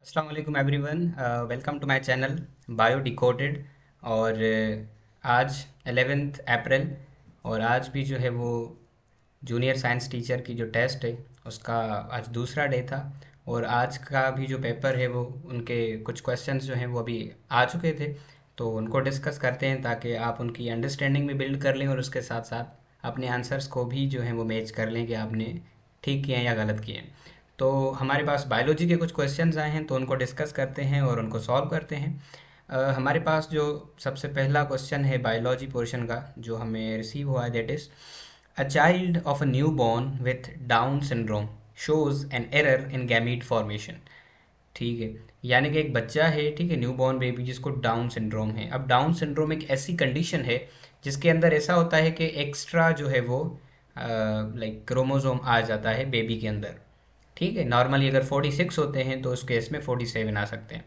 अस्सलाम वालेकुम everyone, welcome to my channel Bio Decoded. और आज 11th अप्रैल और आज भी जो है वो जूनियर साइंस टीचर की जो टेस्ट है उसका आज दूसरा डे था। और आज का भी जो पेपर है वो उनके कुछ क्वेश्चंस जो हैं वो अभी आ चुके थे, तो उनको डिस्कस करते हैं ताकि आप उनकी अंडरस्टैंडिंग भी बिल्ड कर लें और उसके साथ साथ अपने आंसर्स को भी जो है वो मैच कर लें कि आपने ठीक किए हैं या गलत किए हैं। तो हमारे पास बायोलॉजी के कुछ क्वेश्चंस आए हैं तो उनको डिस्कस करते हैं और उनको सॉल्व करते हैं। हमारे पास जो सबसे पहला क्वेश्चन है बायोलॉजी पोर्शन का जो हमें रिसीव हुआ है, that is a child of a new born with down syndrome shows an error in gamete formation. ठीक है, यानी कि एक बच्चा है, ठीक है, न्यू बॉर्न बेबी जिसको डाउन सिंड्रोम है। अब डाउन सिंड्रोम एक ऐसी कंडीशन है जिसके अंदर ऐसा होता है कि एक्स्ट्रा जो है वो लाइक क्रोमोसोम आ जाता है बेबी के अंदर। ठीक है, नॉर्मली अगर 46 होते हैं तो उस केस में 47 आ सकते हैं।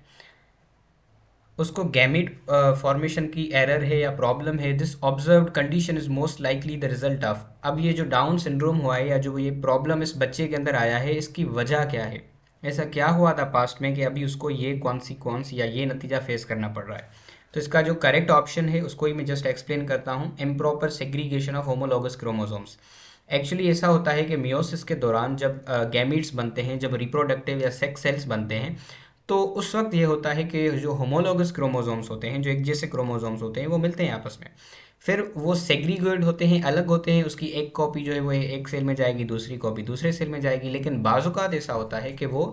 उसको गैमीट फॉर्मेशन की एरर है या प्रॉब्लम है। This observed condition is most likely the result of. अब ये जो डाउन सिंड्रोम हुआ है या जो ये प्रॉब्लम इस बच्चे के अंदर आया है, इसकी वजह क्या है? ऐसा क्या हुआ था पास्ट में कि अभी उसको ये कॉन्सिक्वेंस या ये नतीजा फेस करना पड़ रहा है? तो इसका जो करेक्ट ऑप्शन है उसको ही मैं जस्ट एक्सप्लेन करता हूँ। Improper segregation of homologous chromosomes. Actually ऐसा होता है कि मियोसिस के दौरान जब गैमीट्स बनते हैं, जब रिप्रोडक्टिव या सेक्स सेल्स बनते हैं, तो उस वक्त ये होता है कि जो होमोलॉगस क्रोमोसोम्स होते हैं, जो एक जैसे क्रोमोसोम्स होते हैं, वो मिलते हैं आपस में। फिर वो सेग्रीगेट होते हैं, अलग होते हैं। उसकी एक कॉपी जो है वो एक सेल में जाएगी, दूसरी कॉपी दूसरे सेल में जाएगी। लेकिन बाजुकात ऐसा होता है कि वो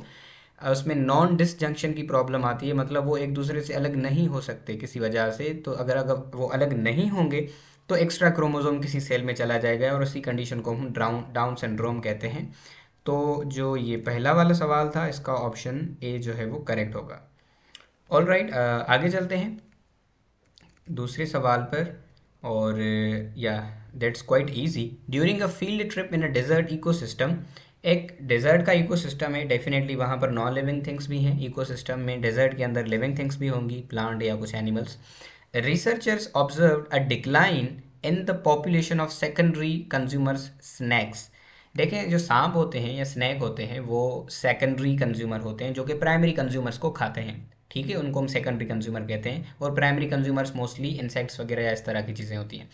उसमें नॉन डिसजंक्शन की प्रॉब्लम आती है, मतलब वो एक दूसरे से अलग नहीं हो सकते किसी वजह से। तो अगर अगर वो अलग नहीं होंगे तो एक्स्ट्रा क्रोमोसोम किसी सेल में चला जाएगा और उसी कंडीशन को हम डाउन डाउन सिंड्रोम कहते हैं। तो जो ये पहला वाला सवाल था इसका ऑप्शन ए जो है वो करेक्ट होगा। ऑल राइट, आगे चलते हैं दूसरे सवाल पर। और या that's quite easy. During a field trip in a desert ecosystem. एक डेजर्ट का इकोसिस्टम है, डेफिनेटली वहाँ पर नॉन लिविंग थिंग्स भी हैं। इकोसिस्टम में डेजर्ट के अंदर लिविंग थिंग्स भी होंगी, प्लांट या कुछ animals. Researchers observe a decline in the population of secondary consumers snacks. देखें, जो सांप होते हैं या स्नैक होते हैं वो सेकेंडरी कंज्यूमर होते हैं जो कि प्राइमरी कंज्यूमर्स को खाते हैं। ठीक है, उनको हम सेकेंडरी कंज्यूमर कहते हैं। और प्राइमरी कंज्यूमर्स मोस्टली इंसेक्ट्स वगैरह या इस तरह की चीज़ें होती हैं।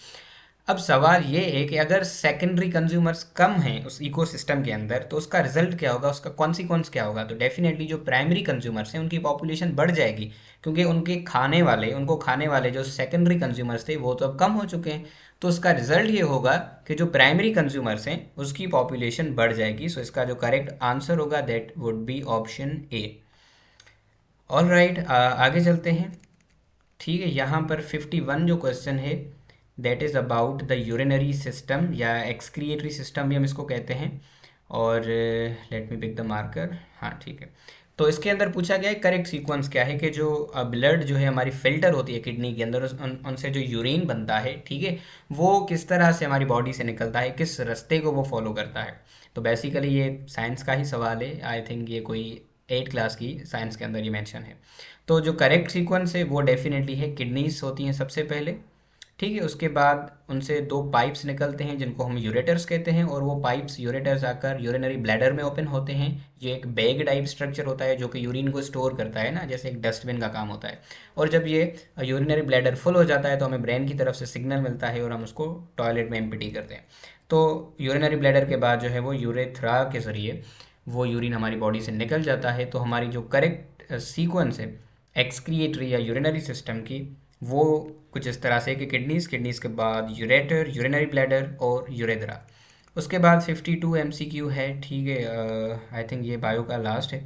अब सवाल ये है कि अगर सेकेंडरी कंज्यूमर्स कम हैं उस इकोसिस्टम के अंदर तो उसका रिजल्ट क्या होगा, उसका कॉन्सिक्वेंस क्या होगा? तो डेफिनेटली जो प्राइमरी कंज्यूमर्स हैं उनकी पॉपुलेशन बढ़ जाएगी, क्योंकि उनको खाने वाले जो सेकेंडरी कंज्यूमर्स थे वो तो अब कम हो चुके हैं। तो उसका रिजल्ट ये होगा कि जो प्राइमरी कंज्यूमर्स हैं उसकी पॉपुलेशन बढ़ जाएगी। सो इसका जो करेक्ट आंसर होगा that would be option A. All right, आगे चलते हैं। ठीक है, यहाँ पर 51 जो क्वेश्चन है that is about the urinary system या एक्सक्रिएटरी सिस्टम भी हम इसको कहते हैं। और let me pick the marker. हाँ ठीक है, तो इसके अंदर पूछा गया है करेक्ट सीक्वेंस क्या है कि जो ब्लड जो है हमारी फिल्टर होती है किडनी के अंदर, उनसे जो यूरिन बनता है, ठीक है, वो किस तरह से हमारी बॉडी से निकलता है, किस रास्ते को वो फॉलो करता है। तो बेसिकली ये साइंस का ही सवाल है, आई थिंक ये कोई 8 क्लास की साइंस के अंदर ये मेंशन है। तो जो करेक्ट सीक्वेंस है वो डेफिनेटली है किडनीज होती हैं सबसे पहले। ठीक है, उसके बाद उनसे दो पाइप्स निकलते हैं जिनको हम यूरेटर्स कहते हैं, और वो पाइप्स यूरेटर्स आकर यूरिनरी ब्लैडर में ओपन होते हैं। ये एक बैग टाइप स्ट्रक्चर होता है जो कि यूरिन को स्टोर करता है ना, जैसे एक डस्टबिन का काम होता है। और जब ये यूरिनरी ब्लैडर फुल हो जाता है तो हमें ब्रेन की तरफ से सिग्नल मिलता है और हम उसको टॉयलेट में एम्प्टी करते हैं। तो यूरिनरी ब्लैडर के बाद जो है वो यूरेथ्रा के ज़रिए वो यूरिन हमारी बॉडी से निकल जाता है। तो हमारी जो करेक्ट सीक्वेंस है एक्सक्रिएटरी या यूरिनरी सिस्टम की, वो कुछ इस तरह से कि किडनीज, किडनीज के बाद यूरेटर, यूरिनरी ब्लैडर और यूरेथ्रा। उसके बाद 52 एमसीक्यू है। ठीक है, आई थिंक ये बायो का लास्ट है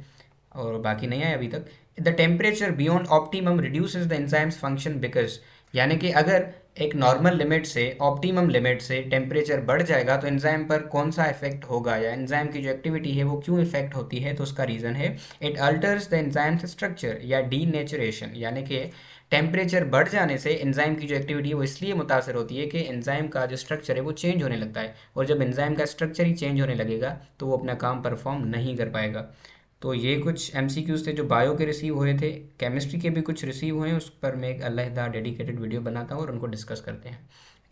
और बाकी नहीं है अभी तक। The temperature beyond optimum reduces the enzymes function because. यानी कि अगर एक नॉर्मल लिमिट से ऑप्टिमम लिमिट से टेम्परेचर बढ़ जाएगा तो एंजाइम पर कौन सा इफेक्ट होगा, या एंजाइम की जो एक्टिविटी है वो क्यों इफेक्ट होती है? तो उसका रीज़न है it altars the enzyme structure या डीनेचुरेशन। यानी कि टेम्परेचर बढ़ जाने से एंजाइम की जो एक्टिविटी है वो इसलिए मुतासर होती है कि एंजाइम का जो स्ट्रक्चर है वो चेंज होने लगता है। और जब एंजाइम का स्ट्रक्चर ही चेंज होने लगेगा तो वो अपना काम परफॉर्म नहीं कर पाएगा। तो ये कुछ एमसीक्यूज थे जो बायो के रिसीव हुए थे। केमिस्ट्री के भी कुछ रिसीव हुए हैं, उस पर मैं एक अलहदा डेडिकेटेड वीडियो बनाता हूँ और उनको डिस्कस करते हैं।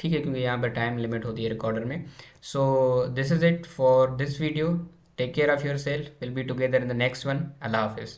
ठीक है, क्योंकि यहाँ पर टाइम लिमिट होती है रिकॉर्डर में। So this is it for this video. Take care of yourself, will be together in the next one. अल्लाह हाफिज़।